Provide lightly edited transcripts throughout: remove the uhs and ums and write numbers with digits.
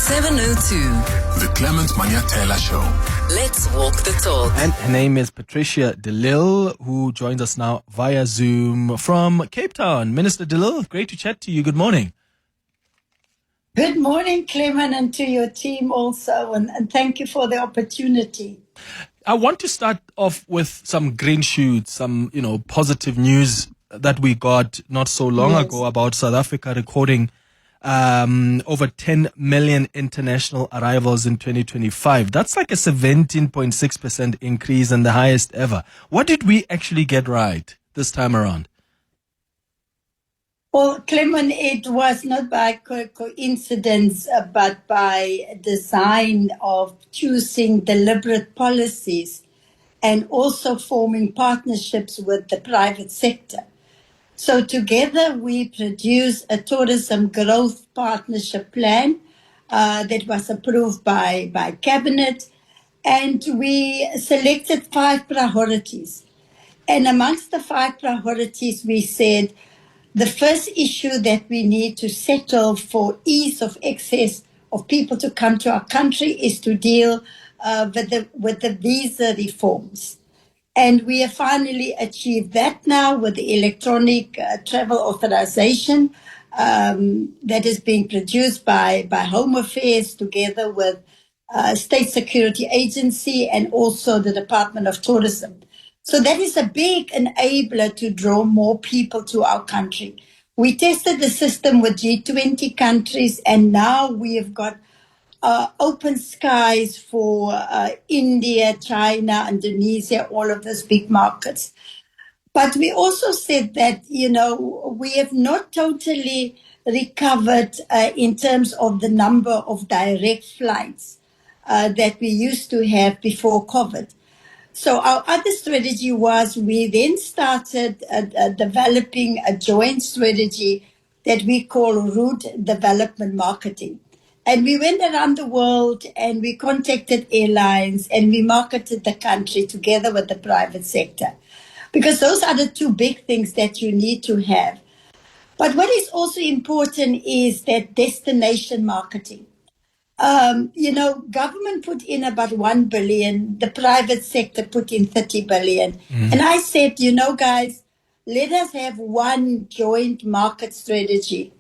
702. The Clement Manyathela Show. Let's walk the talk. And her name is Patricia de Lille, who joins us now via Zoom from Cape Town. Minister de Lille, great to chat to you. Good morning. Good morning, Clement, and to your team also, and thank you for the opportunity. I want to start off with some green shoots, some, positive news that we got not so long ago about South Africa recording over 10 million international arrivals in 2025. That's like a 17.6% increase and the highest ever. What did we actually get right this time around? Well, Clement, it was not by coincidence, but by design of choosing deliberate policies and also forming partnerships with the private sector. So together we produced a tourism growth partnership plan that was approved by Cabinet, and we selected 5 priorities. And amongst the 5 priorities, we said the first issue that we need to settle for ease of access of people to come to our country is to deal with the visa reforms. And we have finally achieved that now with the electronic travel authorization that is being produced by Home Affairs together with State Security Agency and also the Department of Tourism. So that is a big enabler to draw more people to our country. We tested the system with G20 countries, and now we have got open skies for India, China, Indonesia, all of those big markets. But we also said that, we have not totally recovered in terms of the number of direct flights that we used to have before COVID. So our other strategy was we then started developing a joint strategy that we call route development marketing. And we went around the world and we contacted airlines and we marketed the country together with the private sector. Because those are the 2 big things that you need to have. But what is also important is that destination marketing. Government put in about 1 billion, the private sector put in 30 billion. And I said, guys, let us have one joint market strategy.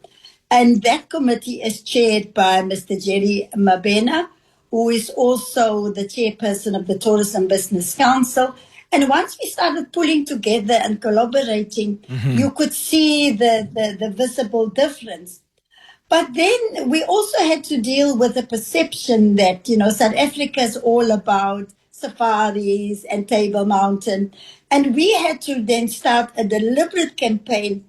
And that committee is chaired by Mr. Jerry Mabena, who is also the chairperson of the Tourism Business Council. And once we started pulling together and collaborating, you could see the visible difference. But then we also had to deal with the perception that, South Africa is all about safaris and Table Mountain. And we had to then start a deliberate campaign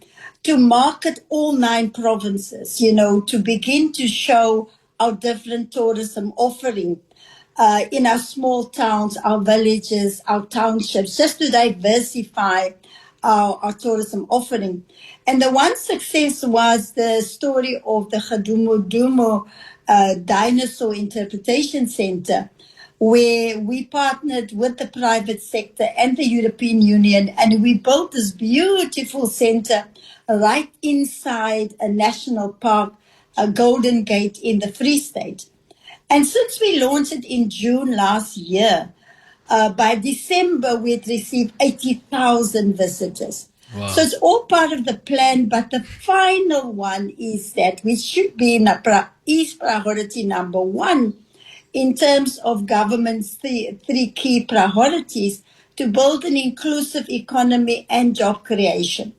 to market all 9 provinces, to begin to show our different tourism offering in our small towns, our villages, our townships, just to diversify our tourism offering. And the one success was the story of the Khadumudumo Dinosaur Interpretation Center, where we partnered with the private sector and the European Union, and we built this beautiful center right inside a national park, a Golden Gate in the Free State. And since we launched it in June last year, by December, we had received 80,000 visitors. Wow. So it's all part of the plan, but the final one is that we should be in is priority number 1 in terms of government's 3 key priorities to build an inclusive economy and job creation.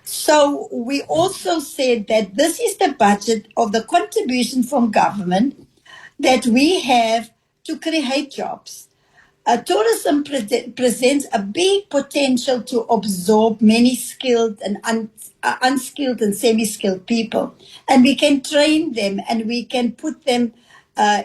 So we also said that this is the budget of the contribution from government that we have to create jobs. Tourism presents a big potential to absorb many skilled and unskilled and semi-skilled people. And we can train them and we can put them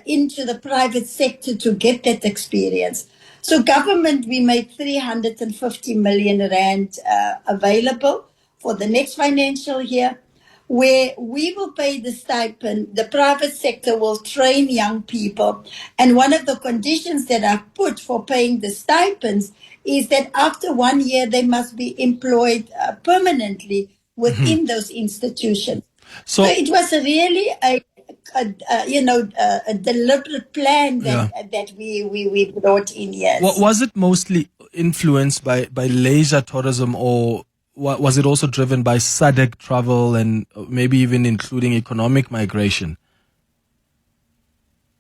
into the private sector to get that experience. So government, we made 350 million rand available for the next financial year, where we will pay the stipend, the private sector will train young people. And one of the conditions that are put for paying the stipends is that after 1 year, they must be employed permanently within those institutions. So it was really a a deliberate plan that we brought in. Yes. Was it mostly influenced by leisure tourism, or was it also driven by SADC travel and maybe even including economic migration?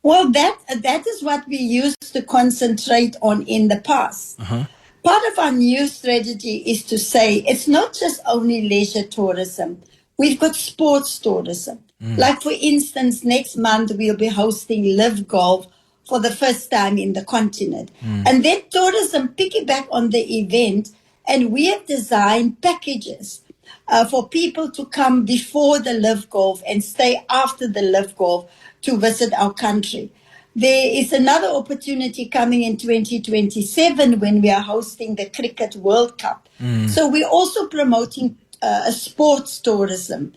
Well, that is what we used to concentrate on in the past. Uh-huh. Part of our new strategy is to say it's not just only leisure tourism. We've got sports tourism. Like, for instance, next month we'll be hosting Live Golf for the first time in the continent. And that tourism piggyback on the event, and we have designed packages for people to come before the Live Golf and stay after the Live Golf to visit our country. There is another opportunity coming in 2027 when we are hosting the Cricket World Cup. So we're also promoting sports tourism.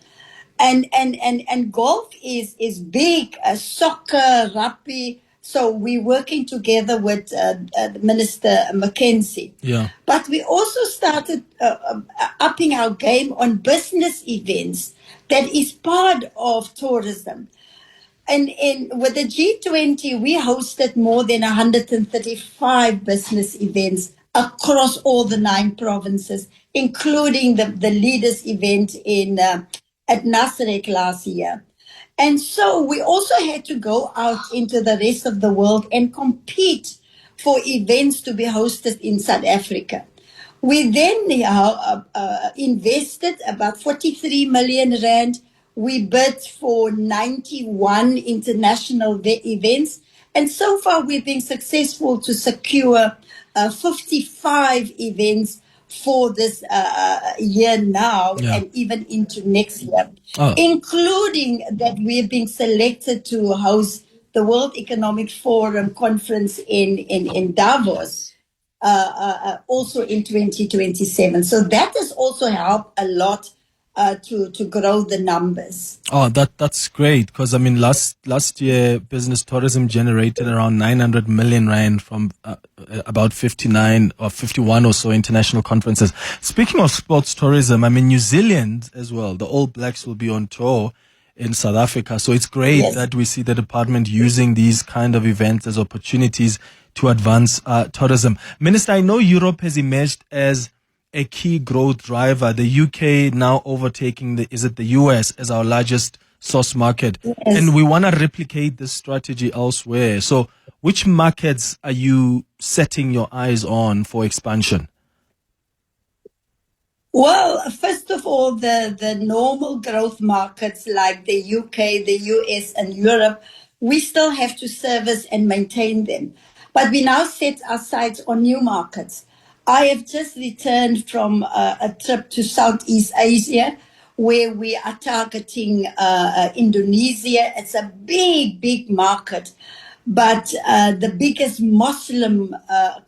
And golf is big, soccer, rugby. So we're working together with Minister Mackenzie. Yeah. But we also started upping our game on business events that is part of tourism. And with the G20, we hosted more than 135 business events across all the 9 provinces, including the leaders event at Nasrec last year. And so we also had to go out into the rest of the world and compete for events to be hosted in South Africa. We then invested about 43 million rand. We bid for 91 international events. And so far, we've been successful to secure 55 events for this year now, and even into next year, including that we've been selected to host the World Economic Forum conference in Davos. Also in 2027. So that has also helped a lot to grow the numbers. Oh, that's great, because I mean last year business tourism generated around 900 million rand from about 59 or 51 or so international conferences. Speaking of sports tourism, I mean New Zealand as well, the All Blacks will be on tour in South Africa. So it's great that we see the department using these kind of events as opportunities to advance tourism. Minister, I know Europe has emerged as a key growth driver. The UK now overtaking the US as our largest source market. Yes. And we want to replicate this strategy elsewhere. So which markets are you setting your eyes on for expansion? Well, first of all, the normal growth markets like the UK, the US, and Europe, we still have to service and maintain them. But we now set our sights on new markets. I have just returned from a trip to Southeast Asia, where we are targeting Indonesia. It's a big market, but the biggest Muslim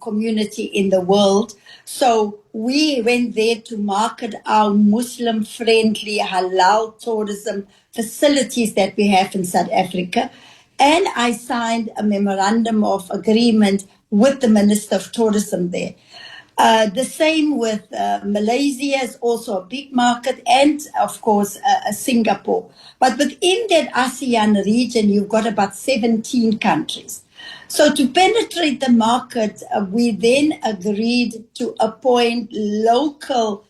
community in the world. So we went there to market our Muslim-friendly halal tourism facilities that we have in South Africa. And I signed a memorandum of agreement with the Minister of Tourism there. The same with Malaysia is also a big market, and of course Singapore. But within that ASEAN region, you've got about 17 countries. So to penetrate the market, we then agreed to appoint local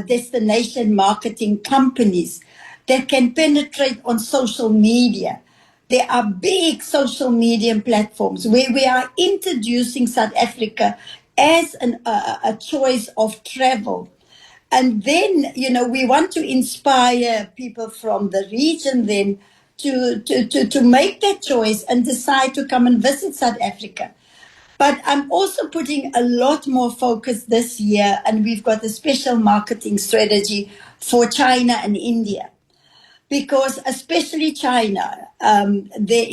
destination marketing companies that can penetrate on social media. There are big social media platforms where we are introducing South Africa as a choice of travel. And then, we want to inspire people from the region then to make that choice and decide to come and visit South Africa. But I'm also putting a lot more focus this year, and we've got a special marketing strategy for China and India. Because especially China, there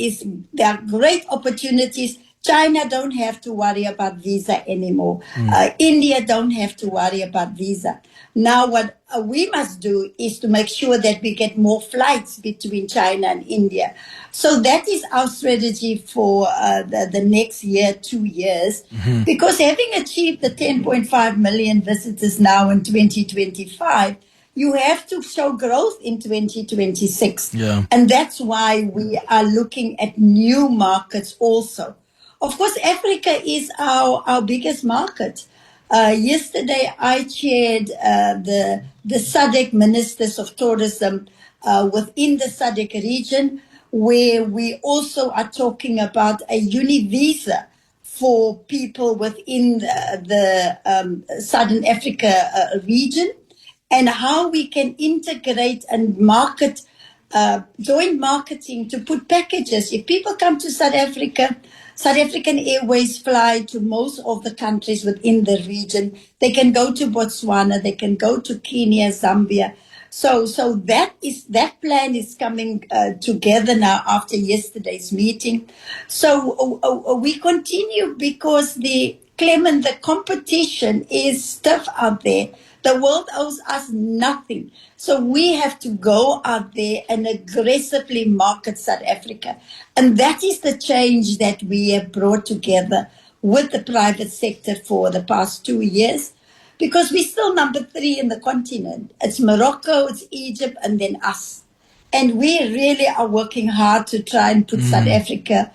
are great opportunities. China don't have to worry about visa anymore. India don't have to worry about visa. Now what we must do is to make sure that we get more flights between China and India. So that is our strategy for the next year, 2 years. Because having achieved the 10.5 million visitors now in 2025, you have to show growth in 2026. Yeah. And that's why we are looking at new markets also. Of course, Africa is our biggest market. Yesterday, I chaired the SADC Ministers of Tourism within the SADC region, where we also are talking about a visa for people within the Southern Africa region, and how we can integrate and market, joint marketing to put packages. If people come to South Africa, South African Airways fly to most of the countries within the region. They can go to Botswana, they can go to Kenya, Zambia. So that plan is coming together now after yesterday's meeting. So we continue because Clement, the competition is stiff out there. The world owes us nothing. So we have to go out there and aggressively market South Africa. And that is the change that we have brought together with the private sector for the past 2 years, because we're still number 3 in the continent. It's Morocco, it's Egypt, and then us. And we really are working hard to try and put South Africa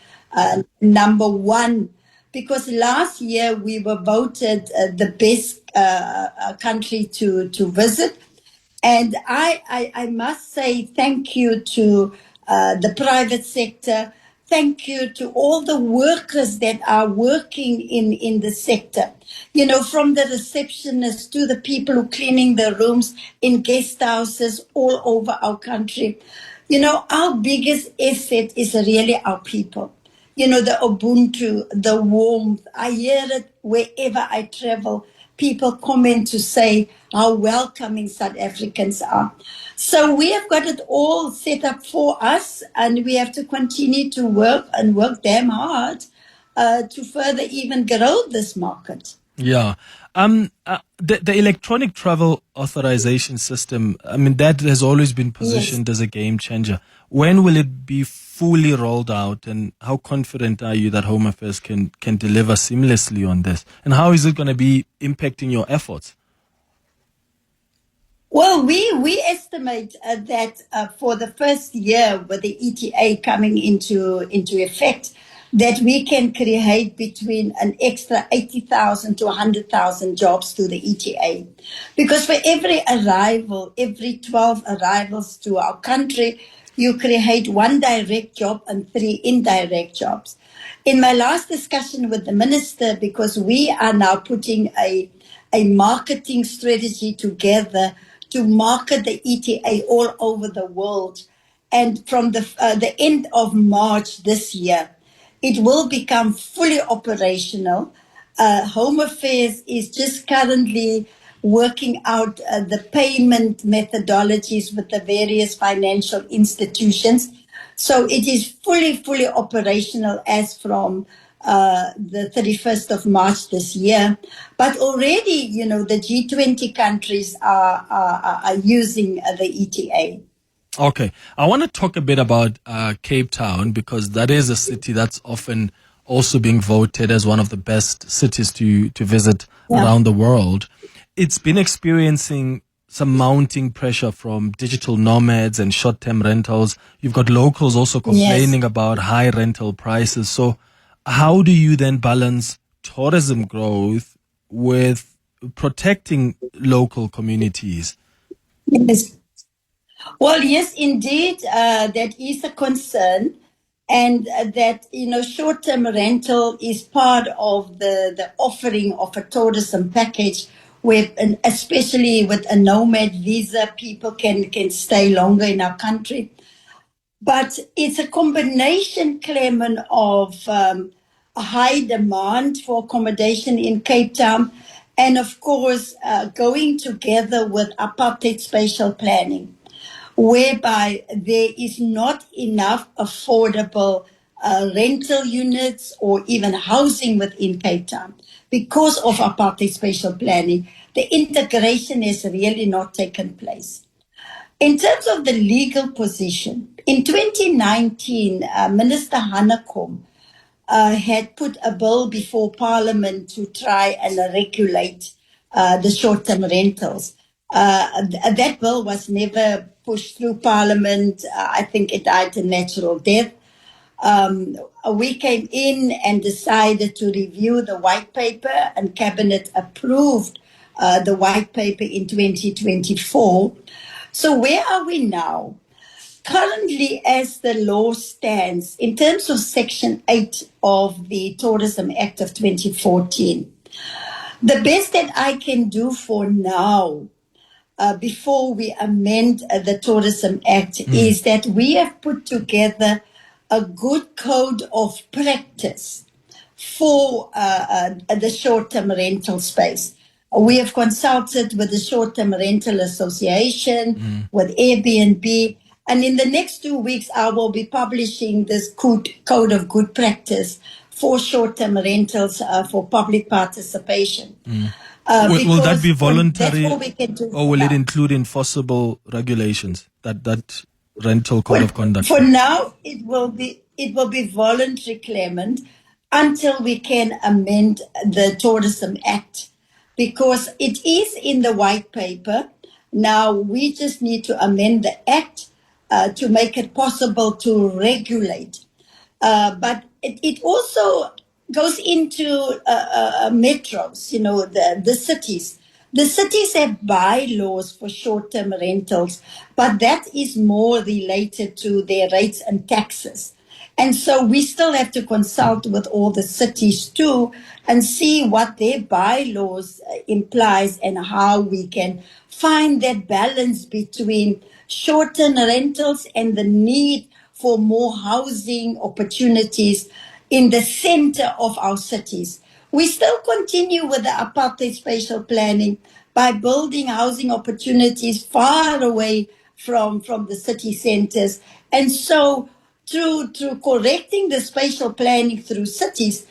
number 1, because last year we were voted the best country to visit. And I must say thank you to the private sector. Thank you to all the workers that are working in the sector. You know, from the receptionists to the people who are cleaning the rooms in guest houses all over our country. You know, our biggest asset is really our people. You know, the Ubuntu, the warmth. I hear it wherever I travel. People comment to say how welcoming South Africans are. So we have got it all set up for us, and we have to continue to work and work damn hard to further even grow this market. Yeah. The electronic travel authorization system, I mean, that has always been positioned as a game changer. When will it be fully rolled out, and how confident are you that Home Affairs can deliver seamlessly on this? And how is it going to be impacting your efforts? Well, we estimate that for the first year with the ETA coming into effect, that we can create between an extra 80,000 to 100,000 jobs to the ETA. Because for every arrival, every 12 arrivals to our country, you create 1 direct job and 3 indirect jobs. In my last discussion with the minister, because we are now putting a marketing strategy together to market the ETA all over the world, and from the end of March this year, it will become fully operational. Home Affairs is just currently working out the payment methodologies with the various financial institutions. So it is fully operational as from the 31st of March this year. But already, you know, the G20 countries are using the ETA. Okay. I want to talk a bit about Cape Town, because that is a city that's often also being voted as one of the best cities to visit around the world. It's been experiencing some mounting pressure from digital nomads and short-term rentals. You've got locals also complaining about high rental prices. So how do you then balance tourism growth with protecting local communities? Yes. Well, yes, indeed, that is a concern. And that, you know, short-term rental is part of the offering of a tourism package, with, and especially with a nomad visa, people can stay longer in our country. But it's a combination, Clement, of a high demand for accommodation in Cape Town, and of course, going together with apartheid spatial planning, whereby there is not enough affordable rental units or even housing within Cape Town. Because of apartheid spatial planning, the integration has really not taken place. In terms of the legal position, in 2019, Minister Hanekom had put a bill before Parliament to try and regulate the short-term rentals. That bill was never pushed through Parliament. I think it died a natural death. We came in and decided to review the white paper, and Cabinet approved the white paper in 2024. So where are we now? Currently, as the law stands, in terms of Section 8 of the Tourism Act of 2014, the best that I can do for now, before we amend the Tourism Act, is that we have put together a good code of practice for the short-term rental space. We have consulted with the Short-Term Rental Association, with Airbnb, and in the next 2 weeks, I will be publishing this code of good practice for short-term rentals for public participation. Will that be voluntary, that's all we can do or will now. it include enforceable regulations? That rental code of conduct. For now, it will be voluntary, Clement, until we can amend the Tourism Act, because it is in the white paper. Now we just need to amend the Act to make it possible to regulate. But it also goes into metros, the cities. The cities have bylaws for short-term rentals, but that is more related to their rates and taxes. And so we still have to consult with all the cities too and see what their bylaws implies and how we can find that balance between short-term rentals and the need for more housing opportunities in the center of our cities. We still continue with the apartheid spatial planning by building housing opportunities far away from the city centers. And so through correcting the spatial planning through cities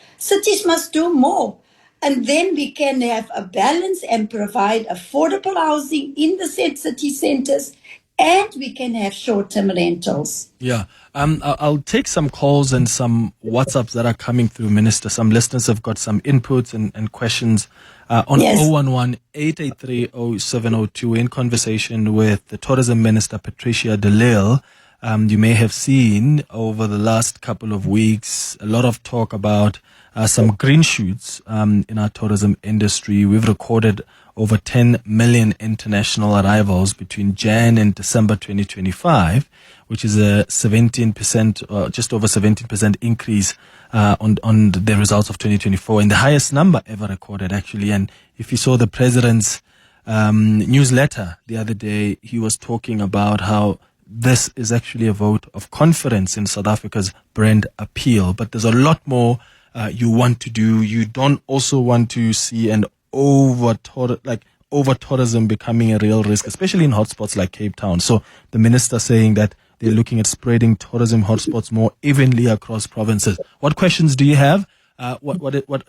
must do more. And then we can have a balance and provide affordable housing in the city centers, and we can have short-term rentals. Yeah. I'll take some calls and some WhatsApps that are coming through, Minister. Some listeners have got some inputs and questions on Yes. 011-883-0702 in conversation with the Tourism Minister, Patricia de Lille. You may have seen over the last couple of weeks a lot of talk about some green shoots in our tourism industry. We've recorded over 10 million international arrivals between Jan and December 2025, which is a 17%, just over 17% increase on the results of 2024, and the highest number ever recorded, actually. And if you saw the president's newsletter the other day, he was talking about how this is actually a vote of confidence in South Africa's brand appeal. But there's a lot more you want to do. You don't also want to see an over tourism becoming a real risk, especially in hotspots like Cape Town. So the minister saying that they're looking at spreading tourism hotspots more evenly across provinces. What questions do you have? What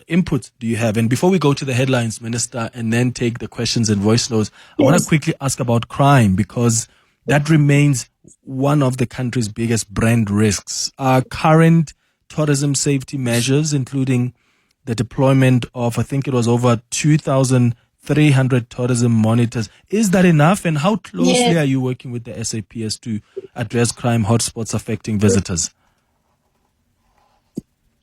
inputs do you have? And before we go to the headlines, Minister, and then take the questions and voice notes, I want to quickly ask about crime, because that remains one of the country's biggest brand risks. Are current tourism safety measures, including the deployment of, I think it was over 2,300 tourism monitors, is that enough? And how closely are you working with the SAPS to address crime hotspots affecting visitors?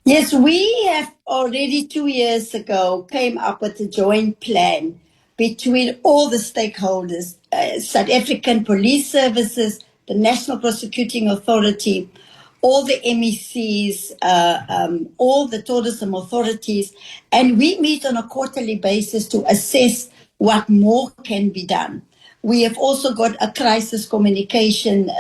Yes, we have already 2 years ago came up with a joint plan between all the stakeholders, South African Police Services, the National Prosecuting Authority, all the MECs, all the tourism authorities, and we meet on a quarterly basis to assess what more can be done. We have also got a crisis communication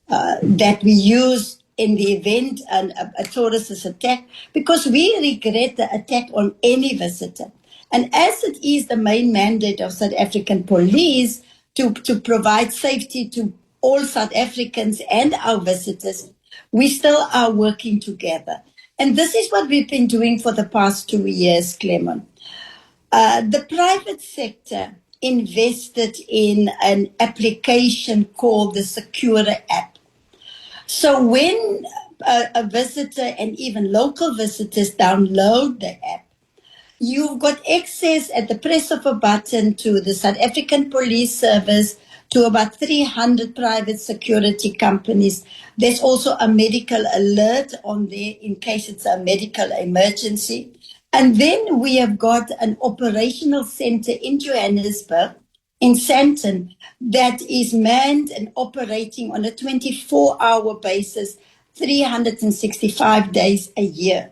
that we use in the event a tourist is attacked, because we regret the attack on any visitor. And as it is the main mandate of South African police to provide safety to all South Africans and our visitors, we still are working together. And this is what we've been doing for the past 2 years, Clement. The private sector invested in an application called the Secura app. So when a visitor and even local visitors download the app, You've got access at the press of a button to the South African Police Service, to about 300 private security companies. There's also a medical alert on there in case it's a medical emergency. And then we have got an operational center in Johannesburg, in Sandton, that is manned and operating on a 24-hour basis, 365 days a year.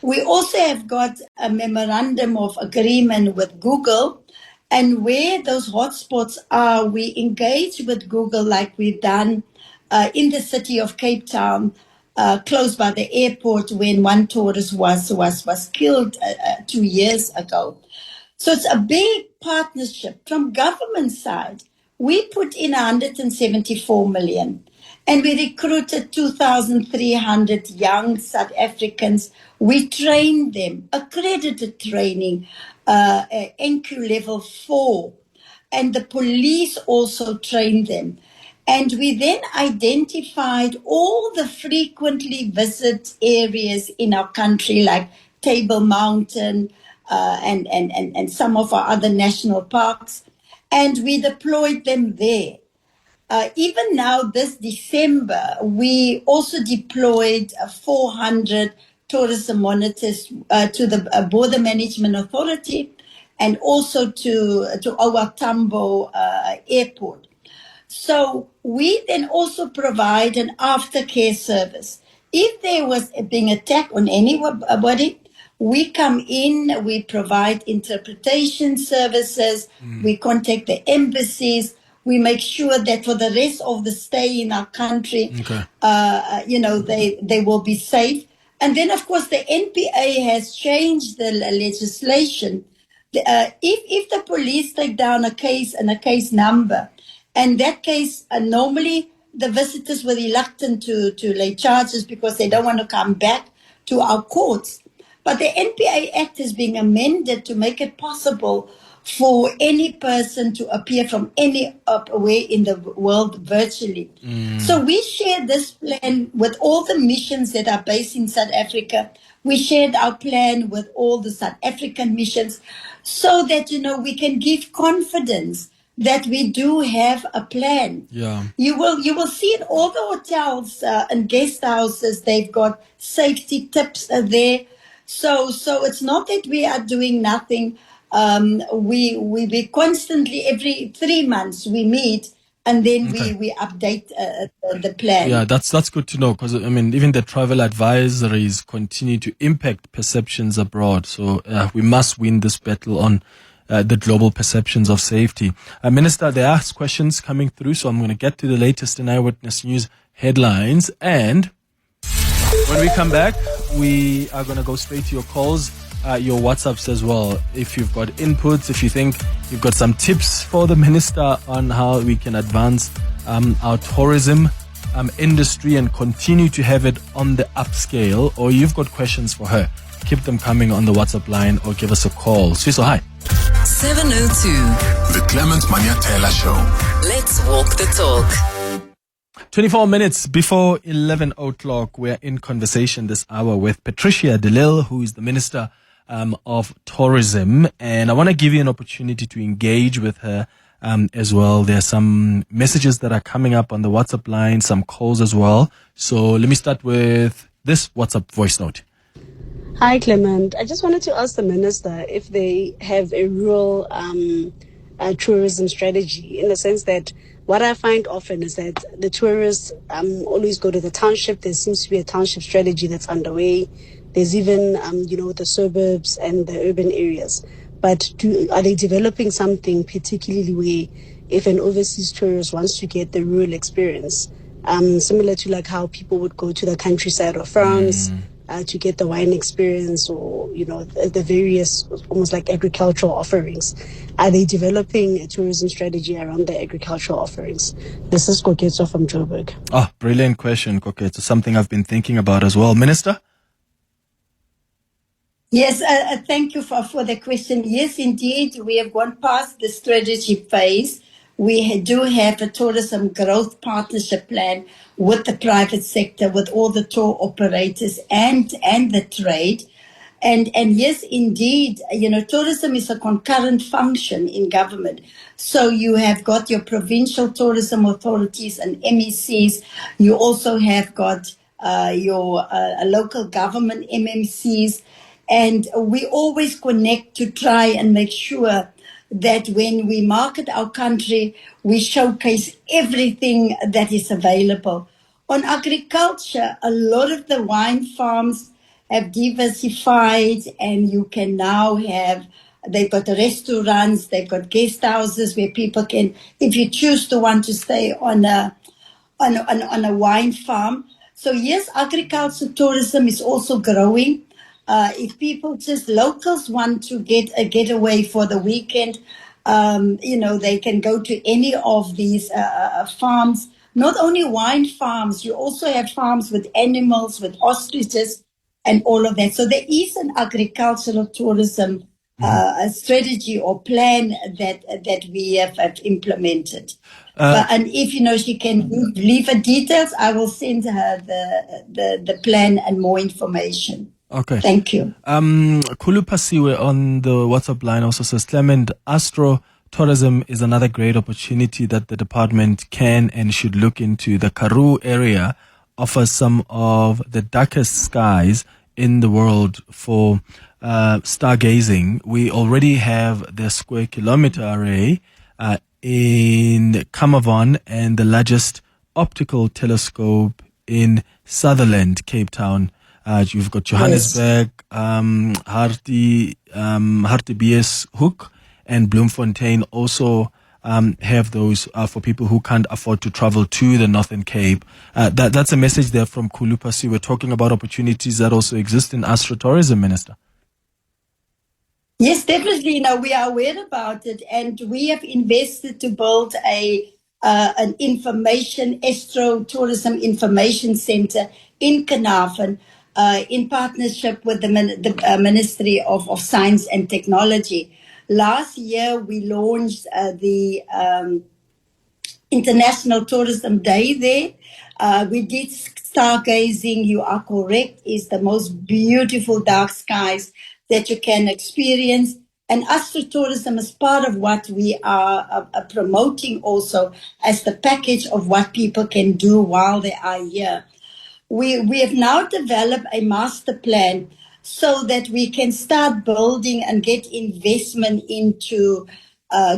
We also have got a memorandum of agreement with Google, and where those hotspots are, we engage with Google like we've done in the city of Cape Town, close by the airport, when one tourist was killed 2 years ago. So it's a big partnership. From government side, we put in 174 million. And we recruited 2,300 young South Africans. We trained them, accredited training, NQ level 4. And the police also trained them. And we then identified all the frequently visited areas in our country, like Table Mountain and some of our other national parks. And we deployed them there. Even now, this December, we also deployed 400 tourism monitors to the Border Management Authority and also to our Tambo airport. So we then also provide an aftercare service. If there was being attack on anybody, we come in, we provide interpretation services, we contact the embassies, we make sure that for the rest of the stay in our country, they will be safe. And then, of course, the NPA has changed the legislation. If the police take down a case and a case number, and that case, normally the visitors were reluctant to lay charges because they don't want to come back to our courts. But the NPA Act is being amended to make it possible for any person to appear from anywhere in the world virtually. So we share this plan with all the missions that are based in South Africa. We shared our plan with all the South African missions so that, we can give confidence that we do have a plan. Yeah. You will see in all the hotels and guest houses, they've got safety tips there. So it's not that we are doing nothing. We constantly, every 3 months, we meet and then we update the plan. Yeah, that's good to know, because even the travel advisories continue to impact perceptions abroad. So we must win this battle on the global perceptions of safety. Minister, there are questions coming through, so I'm going to get to the latest in Eyewitness News headlines. And when we come back, we are going to go straight to your calls, your WhatsApps as well. If you've got inputs, if you think you've got some tips for the minister on how we can advance our tourism industry and continue to have it on the upscale, or you've got questions for her, keep them coming on the WhatsApp line or give us a call. Swiso, hi. 702. The Clement Manyathela Show. Let's walk the talk. 24 minutes before 11 o'clock, we're in conversation this hour with Patricia de Lille, who is the Minister of Tourism. And I want to give you an opportunity to engage with her as well. There are some messages that are coming up on the WhatsApp line, some calls as well. So let me start with this WhatsApp voice note. Hi, Clement. I just wanted to ask the minister if they have a rural tourism strategy, in the sense that what I find often is that the tourists always go to the township. There seems to be a township strategy that's underway. There's even, the suburbs and the urban areas. But are they developing something particularly where if an overseas tourist wants to get the rural experience, similar to like how people would go to the countryside of France, to get the wine experience, or, the various almost like agricultural offerings. Are they developing a tourism strategy around the agricultural offerings? This is Koketso from Joburg. Oh, brilliant question, Koketso. Something I've been thinking about as well. Minister? Yes, thank you for the question. Yes, indeed, we have gone past the strategy phase. We do have a tourism growth partnership plan with the private sector, with all the tour operators and the trade. And yes, indeed, tourism is a concurrent function in government. So you have got your provincial tourism authorities and MECs. You also have got your local government MMCs. And we always connect to try and make sure that when we market our country, we showcase everything that is available. On agriculture, a lot of the wine farms have diversified, and you can now have, they've got restaurants, they've got guest houses where people can, if you choose to want to stay on a wine farm. So yes, agriculture tourism is also growing. If people, just locals, want to get a getaway for the weekend, they can go to any of these farms. Not only wine farms, you also have farms with animals, with ostriches, and all of that. So there is an agricultural tourism a strategy or plan that we have implemented. And if she can leave her details, I will send her the plan and more information. Okay. Thank you. Kulupasiwe on the WhatsApp line also says, Clement, Astro tourism is another great opportunity that the department can and should look into. The Karoo area offers some of the darkest skies in the world for stargazing. We already have the square kilometer array in Kamavon and the largest optical telescope in Sutherland, Cape Town. You've got Johannesburg, Hartbeespoort and Bloemfontein also have those for people who can't afford to travel to the Northern Cape. That's a message there from Kulupasi. We're talking about opportunities that also exist in astrotourism, Minister. Yes, definitely. We are aware about it, and we have invested to build an astro-tourism information center in Carnarvon, in partnership with the Ministry of Science and Technology. Last year, we launched the International Tourism Day there. We did stargazing. You are correct. It's the most beautiful dark skies that you can experience. And astrotourism is part of what we are promoting also as the package of what people can do while they are here. We have now developed a master plan so that we can start building and get investment into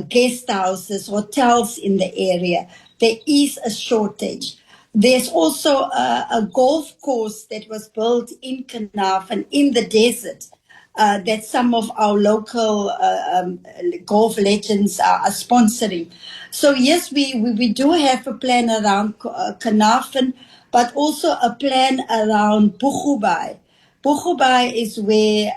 guest houses, hotels in the area. There is a shortage. There's also a golf course that was built in Carnarvon in the desert that some of our local golf legends are sponsoring. So yes, we do have a plan around Carnarvon, but also a plan around Boegoebaai. Boegoebaai is where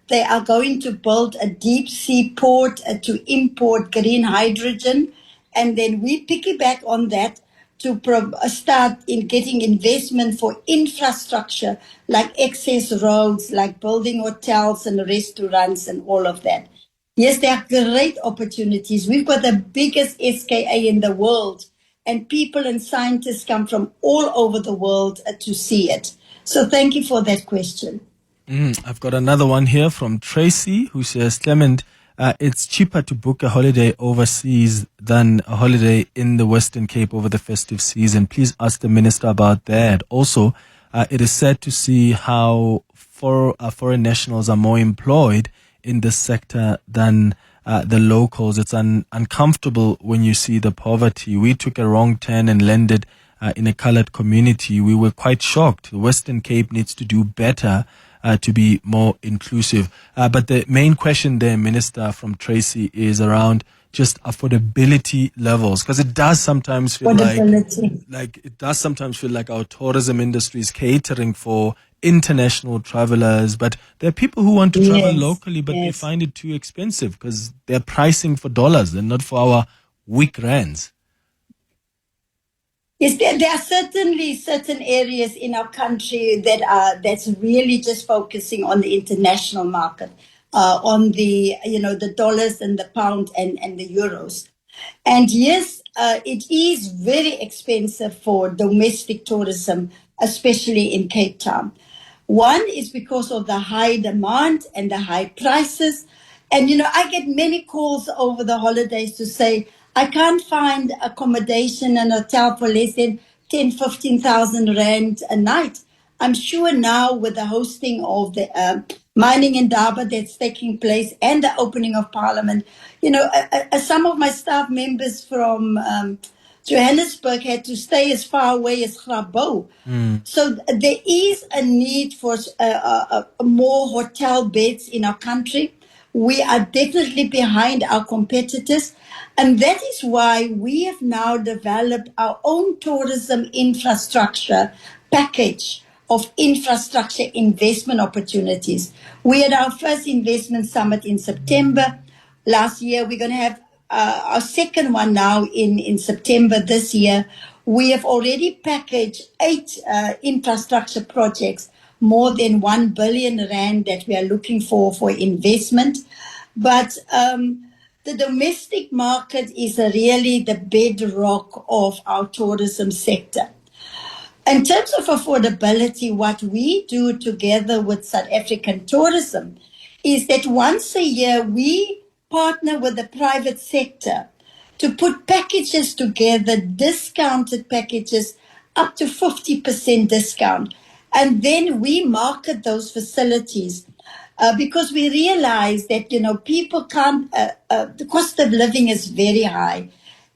they are going to build a deep sea port to import green hydrogen. And then we piggyback on that to start in getting investment for infrastructure like access roads, like building hotels and restaurants and all of that. Yes, there are great opportunities. We've got the biggest SKA in the world, and people and scientists come from all over the world to see it. So thank you for that question. I've got another one here from Tracy who says, Clement, it's cheaper to book a holiday overseas than a holiday in the Western Cape over the festive season. Please ask the minister about that. Also, it is sad to see how foreign nationals are more employed in this sector than the locals. It's uncomfortable when you see the poverty. We took a wrong turn and landed in a colored community. We were quite shocked. The Western Cape needs to do better to be more inclusive. But the main question there, Minister, from Tracy, is around just affordability levels, because it does sometimes feel like our tourism industry is catering for international travelers, but there are people who want to travel locally, but they find it too expensive because they're pricing for dollars and not for our weak rands. Yes, there are certainly certain areas in our country that's really just focusing on the international market, on the the dollars and the pound and the euros. And yes, it is very expensive for domestic tourism, especially in Cape Town. One is because of the high demand and the high prices. And, I get many calls over the holidays to say, I can't find accommodation and hotel for less than 10, 15,000 rand a night. I'm sure now with the hosting of the mining Indaba that's taking place and the opening of Parliament, some of my staff members from Johannesburg had to stay as far away as Grabouw. So there is a need for more hotel beds in our country. We are definitely behind our competitors. And that is why we have now developed our own tourism infrastructure package of infrastructure investment opportunities. We had our first investment summit in September last year. We're going to have our second one now in September this year. We have already packaged 8 infrastructure projects, more than 1 billion rand that we are looking for investment. But the domestic market is really the bedrock of our tourism sector. In terms of affordability, what we do together with South African tourism is that once a year we partner with the private sector to put packages together, discounted packages up to 50% discount. And then we market those facilities because we realize that, people can't, the cost of living is very high.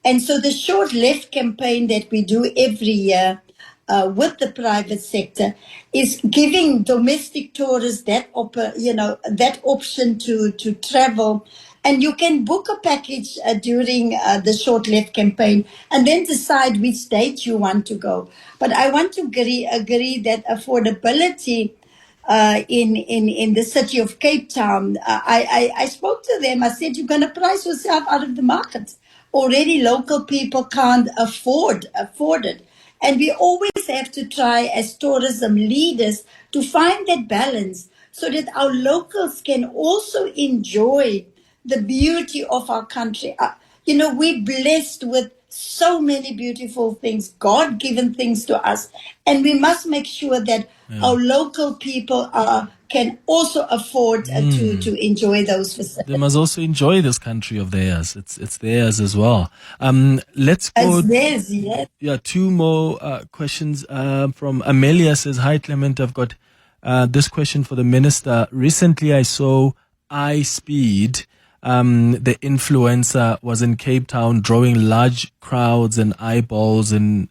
And so the Short Left campaign that we do every year with the private sector is giving domestic tourists that option to travel. And you can book a package during the Short Left campaign and then decide which date you want to go. But I want to agree that affordability in the city of Cape Town, I spoke to them. I said, you're going to price yourself out of the market. Already local people can't afford it. And we always have to try as tourism leaders to find that balance so that our locals can also enjoy the beauty of our country. We're blessed with so many beautiful things, God-given things to us. And we must make sure that our local people can also afford to enjoy those facilities. They must also enjoy this country of theirs. It's theirs as well. Let's go. It's theirs, yes. Yeah, 2 more questions from Amelia. Says, hi Clement, I've got this question for the minister. Recently I saw iSpeed, the influencer, was in Cape Town drawing large crowds and eyeballs on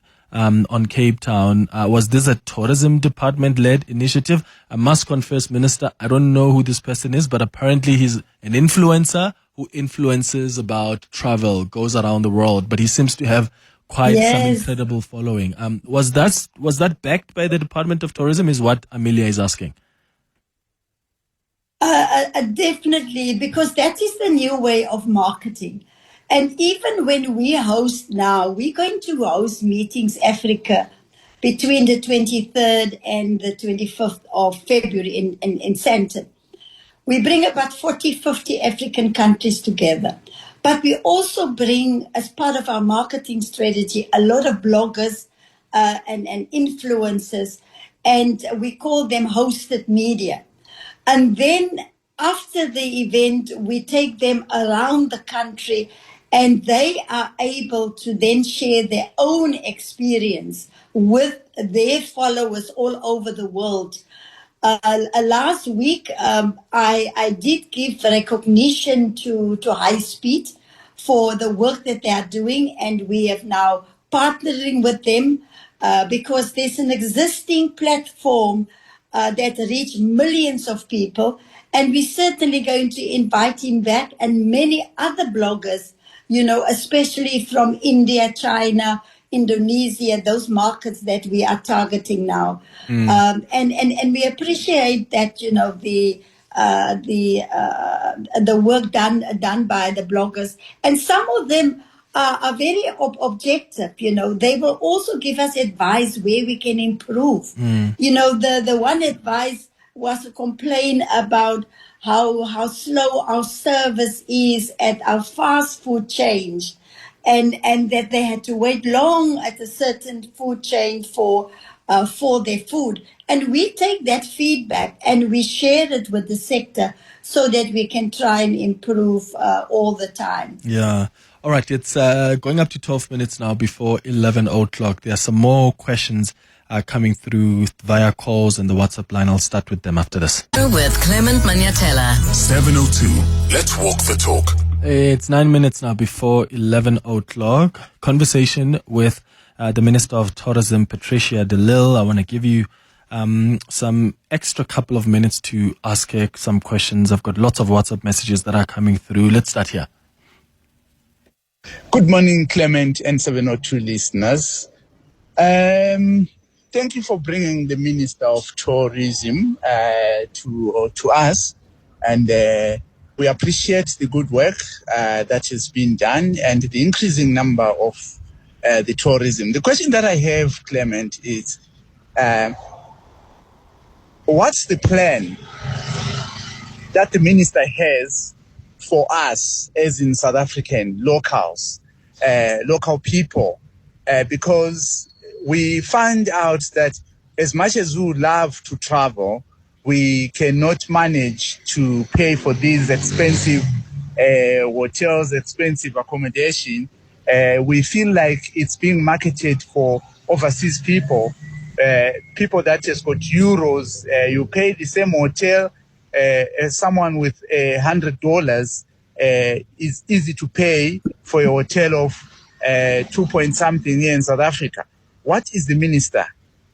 Cape Town. Was this a tourism department led initiative? I must confess, Minister, I don't know who this person is, but apparently he's an influencer who influences about travel, goes around the world, but he seems to have quite some incredible following. Was that backed by the Department of Tourism, is what Amelia is asking? Definitely, because that is the new way of marketing. And even when we host now, we're going to host Meetings Africa between the 23rd and the 25th of February in Sandton. We bring about 40, 50 African countries together. But we also bring, as part of our marketing strategy, a lot of bloggers and influencers, and we call them hosted media. And then after the event, we take them around the country and they are able to then share their own experience with their followers all over the world. Last week, I did give recognition to High Speed for the work that they are doing, and we have now partnering with them because there's an existing platform that reach millions of people, and we're certainly going to invite him back and many other bloggers, especially from India, China, Indonesia, those markets that we are targeting now. And we appreciate that, the work done by the bloggers. And some of them are very objective. They will also give us advice where we can improve. The one advice was a complaint about how slow our service is at our fast food chain, and that they had to wait long at a certain food chain for for their food. And we take that feedback and we share it with the sector so that we can try and improve all the time. Yeah. All right. It's going up to 12 minutes now before 11 o'clock. There are some more questions coming through via calls and the WhatsApp line. I'll start with them after this. With Clement Manyathela. 702. Let's walk the talk. It's 9 minutes now before 11 o'clock. Conversation with the Minister of Tourism, Patricia de Lille. I want to give you some extra couple of minutes to ask her some questions. I've got lots of WhatsApp messages that are coming through. Let's start here. Good morning, Clement and 702 listeners. Thank you for bringing the Minister of Tourism to us, and we appreciate the good work that has been done and the increasing number of the tourism. The question that I have, Clement, is what's the plan that the Minister has for us, as in South African locals, local people, because we find out that as much as we would love to travel, we cannot manage to pay for these expensive hotels, expensive accommodation. We feel like it's being marketed for overseas people, people that just got euros. You pay the same hotel as someone with $100 is easy to pay for a hotel of 2 point something here in South Africa. What is the Minister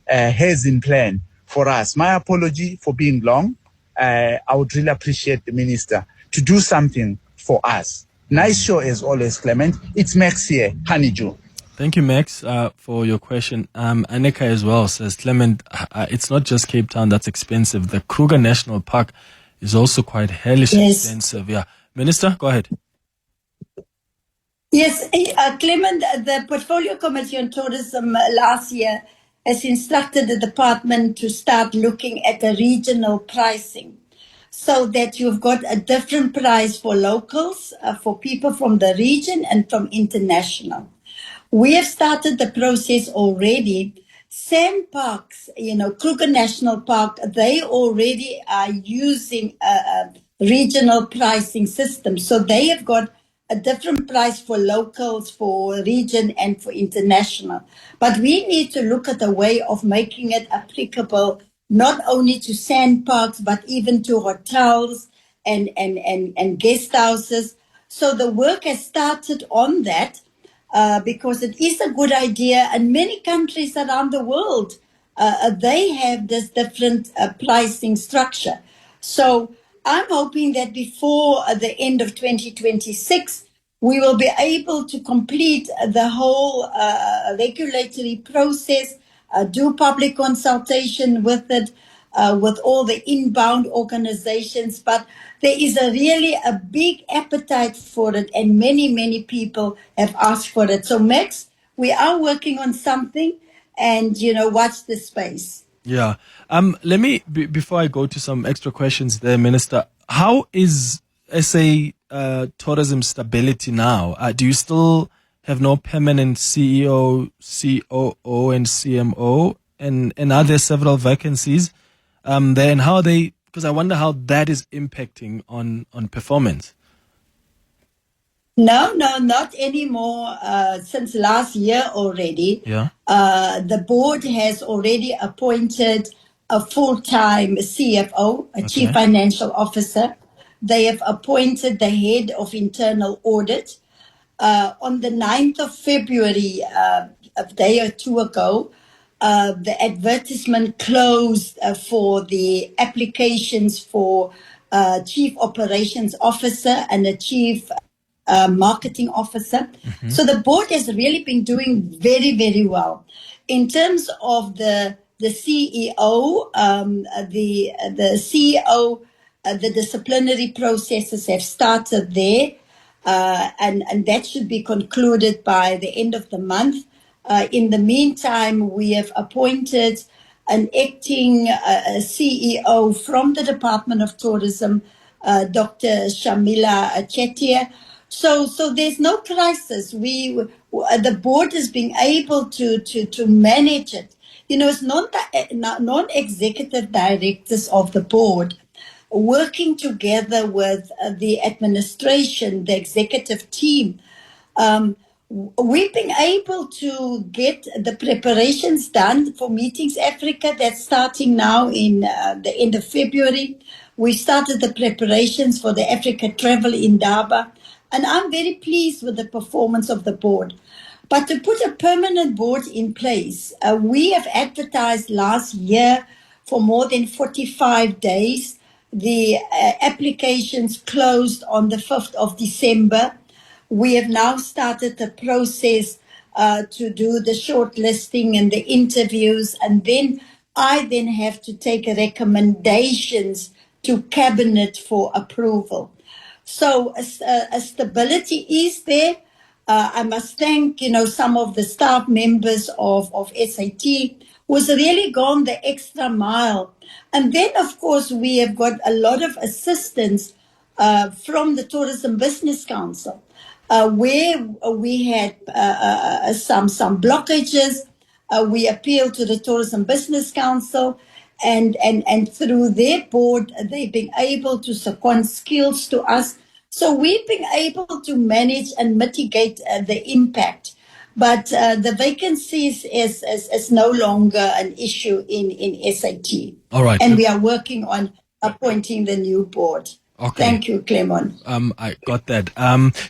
has in plan for us? My apology for being long. I would really appreciate the Minister to do something for us. Nice show as always, Clement. It's Max here, Honeydew. Thank you, Max, for your question. Aneka as well says, Clement, it's not just Cape Town that's expensive. The Kruger National Park is also quite hellish expensive. Yeah. Minister, go ahead. Yes, Clement, the Portfolio Committee on Tourism last year has instructed the department to start looking at the regional pricing so that you've got a different price for locals, for people from the region and from international. We have started the process already. Sand parks, Kruger National Park, they already are using a regional pricing system. So they have got a different price for locals, for region, and for international. But we need to look at a way of making it applicable not only to sand parks, but even to hotels and guest houses. So the work has started on that because it is a good idea. And many countries around the world, they have this different pricing structure. So I'm hoping that before the end of 2026, we will be able to complete the whole regulatory process, do public consultation with it, with all the inbound organizations. But there is really a big appetite for it, and many, many people have asked for it. So, Max, we are working on something, and, watch the space. Yeah. Let me, before I go to some extra questions there, Minister, how is SA tourism stability now? Do you still have no permanent CEO, COO, and CMO? And are there several vacancies there? And how are they, because I wonder how that is impacting on performance. No, not anymore. Since last year already. Yeah. The board has already appointed a full-time CFO, a Chief Financial Officer. They have appointed the head of internal audit. On the 9th of February, a day or two ago, the advertisement closed for the applications for Chief Operations Officer and a Chief Marketing Officer. Mm-hmm. So the board has really been doing very, very well. In terms of the CEO, the CEO, the disciplinary processes have started there, and that should be concluded by the end of the month. In the meantime, we have appointed an acting CEO from the Department of Tourism, Dr. Shamila Chetia. So there's no crisis. The board is being able to manage it. it's non-executive directors of the board working together with the administration, the executive team. We've been able to get the preparations done for Meetings Africa that's starting now in the end of February. We started the preparations for the Africa Travel in Durban, and I'm very pleased with the performance of the board. But to put a permanent board in place, we have advertised last year for more than 45 days. The applications closed on the 5th of December. We have now started the process to do the shortlisting and the interviews, and then I then have to take recommendations to cabinet for approval. So a stability is there. I must thank, some of the staff members of SAT who's really gone the extra mile. And then, of course, we have got a lot of assistance from the Tourism Business Council, where we had some blockages. We appealed to the Tourism Business Council, and through their board, they've been able to second skills to us. So we've been able to manage and mitigate the impact. But the vacancies is no longer an issue in SAT. All right. And we are working on appointing the new board. Okay. Thank you, Clement. I got that.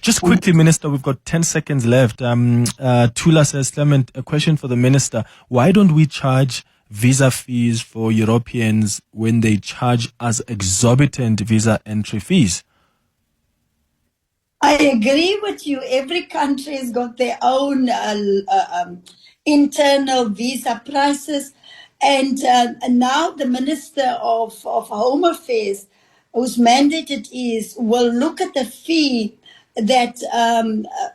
Just quickly, Minister, we've got 10 seconds left. Tula says, Clement, a question for the Minister. Why don't we charge visa fees for Europeans when they charge us exorbitant visa entry fees? I agree with you. Every country has got their own internal visa prices. And now the Minister of Home Affairs, whose mandate it is, will look at the fee that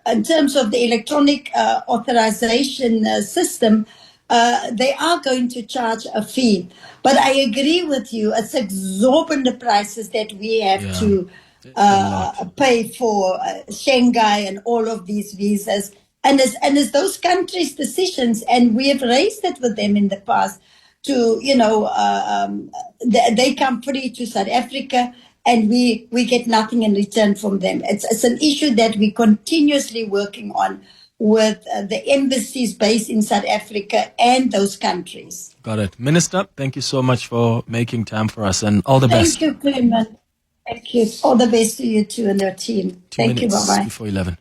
in terms of the electronic authorization system, they are going to charge a fee. But I agree with you. It's exorbitant prices that we have to pay for Shanghai and all of these visas. And it's those countries' decisions, and we have raised it with them in the past to, they come free to South Africa and we get nothing in return from them. It's an issue that we're continuously working on with the embassies based in South Africa and those countries. Got it. Minister, thank you so much for making time for us, and all the best. Thank you, Clement. Thank you. All the best to you too and your team. Thank you. Bye-bye. Before 11.